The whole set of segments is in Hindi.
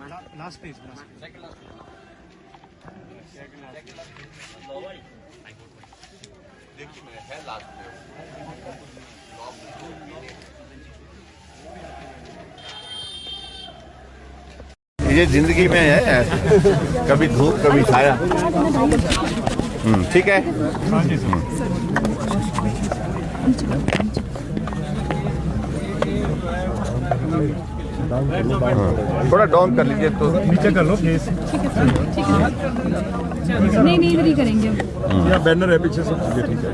लास्ट पेज देखिए है लास्ट में ये जिंदगी में है, कभी धूप कभी छाया। ठीक है। थोड़ा डाउन कर लीजिए तो नीचे कर लो प्लीज। नहीं इधर ही करेंगे। या बैनर है पीछे सब चीजें ठीक है।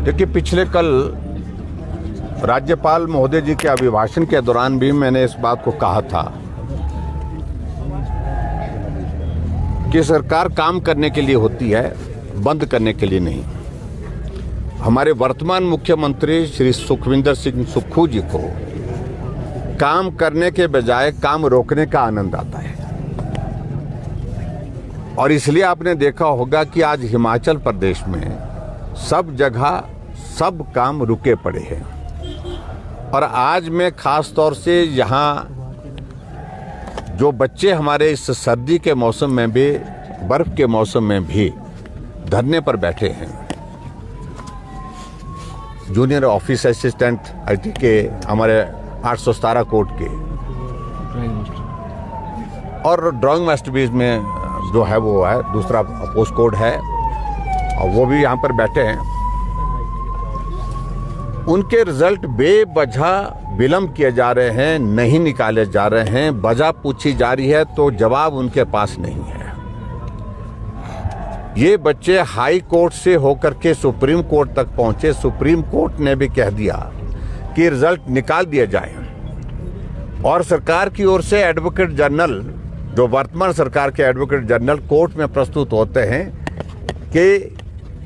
देखिए, पिछले कल राज्यपाल महोदय जी के अभिभाषण के दौरान भी मैंने इस बात को कहा था कि सरकार काम करने के लिए होती है, बंद करने के लिए नहीं। हमारे वर्तमान मुख्यमंत्री श्री सुखविंदर सिंह सुक्खू जी को काम करने के बजाय काम रोकने का आनंद आता है, और इसलिए आपने देखा होगा कि आज हिमाचल प्रदेश में सब जगह सब काम रुके पड़े हैं। और आज मैं खास तौर से यहाँ जो बच्चे हमारे इस सर्दी के मौसम में भी, बर्फ के मौसम में भी धरने पर बैठे हैं, जूनियर ऑफिस असिस्टेंट आईटी के हमारे 817 कोड के, और ड्राइंग मास्टर भी इसमें जो है वो है, दूसरा पोस्ट कोड है, और वो भी यहाँ पर बैठे हैं। उनके रिजल्ट बेवजह विलंब किए जा रहे हैं, नहीं निकाले जा रहे हैं, वजह पूछी जा रही है तो जवाब उनके पास नहीं है। ये बच्चे हाई कोर्ट से होकर के सुप्रीम कोर्ट तक पहुंचे। सुप्रीम कोर्ट ने भी कह दिया कि रिजल्ट निकाल दिया जाए, और सरकार की ओर से एडवोकेट जनरल, जो वर्तमान सरकार के एडवोकेट जनरल कोर्ट में प्रस्तुत होते हैं कि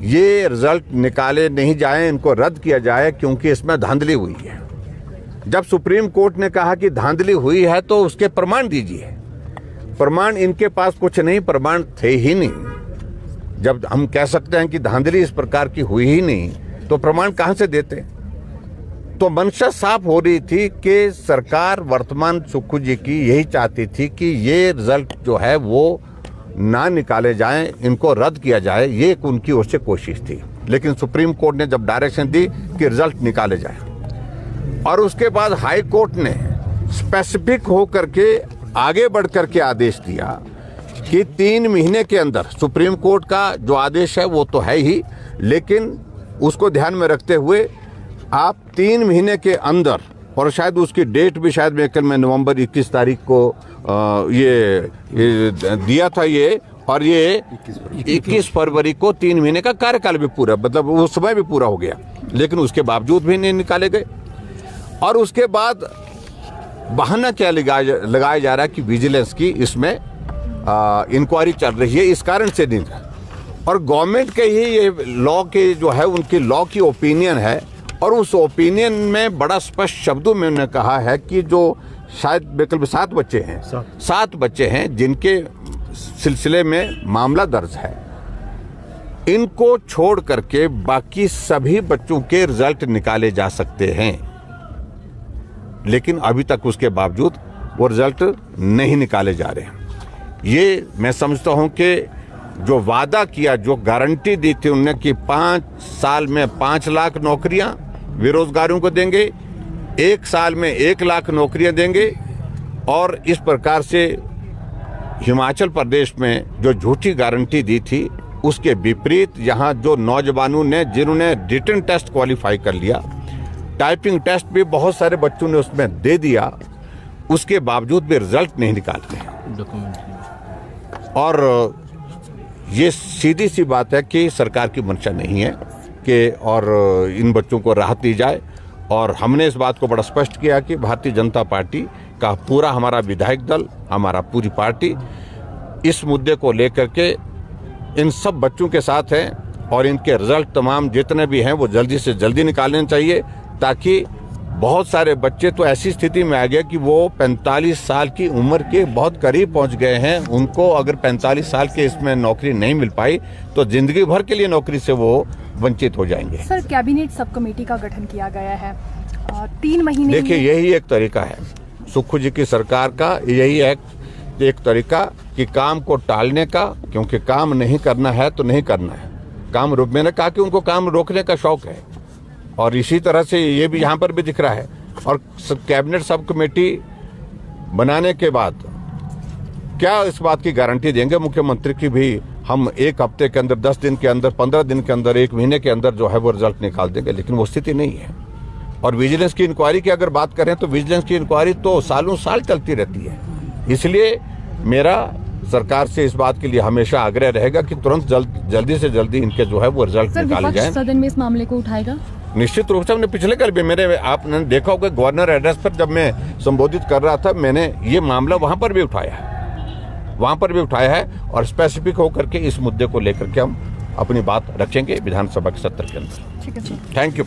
ये रिजल्ट निकाले नहीं जाए, इनको रद्द किया जाए क्योंकि इसमें धांधली हुई है। जब सुप्रीम कोर्ट ने कहा कि धांधली हुई है तो उसके प्रमाण दीजिए। प्रमाण इनके पास कुछ नहीं, प्रमाण थे ही नहीं। जब हम कह सकते हैं कि धांधली इस प्रकार की हुई ही नहीं, तो प्रमाण कहां से देते? तो मंशा साफ हो रही थी कि सरकार वर्तमान सुक्खू जी की यही चाहती थी कि ये रिजल्ट जो है वो ना निकाले जाएं, इनको रद्द किया जाए, ये एक उनकी ओर से कोशिश थी। लेकिन सुप्रीम कोर्ट ने जब डायरेक्शन दी कि रिजल्ट निकाले जाए, और उसके बाद हाई कोर्ट ने स्पेसिफिक होकर के आगे बढ़ करके आदेश दिया कि 3 महीने के अंदर, सुप्रीम कोर्ट का जो आदेश है वो तो है ही, लेकिन उसको ध्यान में रखते हुए आप 3 महीने के अंदर, और शायद उसकी डेट भी शायद मैं कल में नवंबर 21 तारीख को ये दिया था ये, और ये 21 फरवरी को 3 महीने का कार्यकाल भी पूरा, मतलब वो समय भी पूरा हो गया, लेकिन उसके बावजूद भी नहीं निकाले गए। और उसके बाद बहाना क्या लगाया जा रहा है कि विजिलेंस की इसमें इंक्वायरी चल रही है, इस कारण से नहीं। और गवर्नमेंट के ही ये लॉ के जो है उनकी लॉ की ओपिनियन है, और उस ओपिनियन में बड़ा स्पष्ट शब्दों में उन्होंने कहा है कि जो शायद बिल्कुल 7 बच्चे हैं, 7 बच्चे हैं जिनके सिलसिले में मामला दर्ज है, इनको छोड़ करके बाकी सभी बच्चों के रिजल्ट निकाले जा सकते हैं। लेकिन अभी तक उसके बावजूद वो रिजल्ट नहीं निकाले जा रहे हैं। ये मैं समझता हूं कि जो वादा किया, जो गारंटी दी थी उन्होंने कि 5 साल में 5 लाख नौकरियां बेरोजगारों को देंगे, 1 साल में 1 लाख नौकरियां देंगे, और इस प्रकार से हिमाचल प्रदेश में जो झूठी गारंटी दी थी उसके विपरीत यहाँ जो नौजवानों ने, जिन्होंने रिटन टेस्ट क्वालिफाई कर लिया, टाइपिंग टेस्ट भी बहुत सारे बच्चों ने उसमें दे दिया, उसके बावजूद भी रिजल्ट नहीं निकालते हैं। और ये सीधी सी बात है कि सरकार की मंशा नहीं है कि और इन बच्चों को राहत दी जाए। और हमने इस बात को बड़ा स्पष्ट किया कि भारतीय जनता पार्टी का पूरा हमारा विधायक दल, हमारा पूरी पार्टी इस मुद्दे को लेकर के इन सब बच्चों के साथ है, और इनके रिजल्ट तमाम जितने भी हैं वो जल्दी से जल्दी निकालने चाहिए, ताकि बहुत सारे बच्चे तो ऐसी स्थिति में आ गए कि वो 45 साल की उम्र के बहुत करीब पहुंच गए हैं। उनको अगर 45 साल के इसमें नौकरी नहीं मिल पाई तो जिंदगी भर के लिए नौकरी से वो वंचित हो जाएंगे। सर, कैबिनेट सब कमेटी का गठन किया गया है 3 महीने। देखिए, यही एक तरीका है सुक्खू जी की सरकार का, यही एक तरीका कि काम को टालने का, क्योंकि काम नहीं करना है तो नहीं करना है। काम रोक, मैंने कहा कि उनको काम रोकने का शौक है, और इसी तरह से ये भी यहाँ पर भी दिख रहा है। और कैबिनेट सब कमेटी बनाने के बाद क्या इस बात की गारंटी देंगे मुख्यमंत्री की भी हम 1 हफ्ते के अंदर, 10 दिन के अंदर, 15 दिन के अंदर, 1 महीने के अंदर जो है वो रिजल्ट निकाल देंगे? लेकिन वो स्थिति नहीं है। और विजिलेंस की इंक्वायरी की अगर बात करें तो विजिलेंस की इंक्वायरी तो सालों साल चलती रहती है। इसलिए मेरा सरकार से इस बात के लिए हमेशा आग्रह रहेगा कि तुरंत जल्दी से जल्दी इनके जो है वो रिजल्ट निकाले जाए। सदन में इस मामले को उठाएगा? निश्चित रूप से। हमने पिछले कल भी आपने देखा होगा गवर्नर एड्रेस पर जब मैं संबोधित कर रहा था, मैंने ये मामला वहां पर भी उठाया है, और स्पेसिफिक होकर के इस मुद्दे को लेकर के हम अपनी बात रखेंगे विधानसभा के सत्र के अंदर। ठीक है सर। Thank you.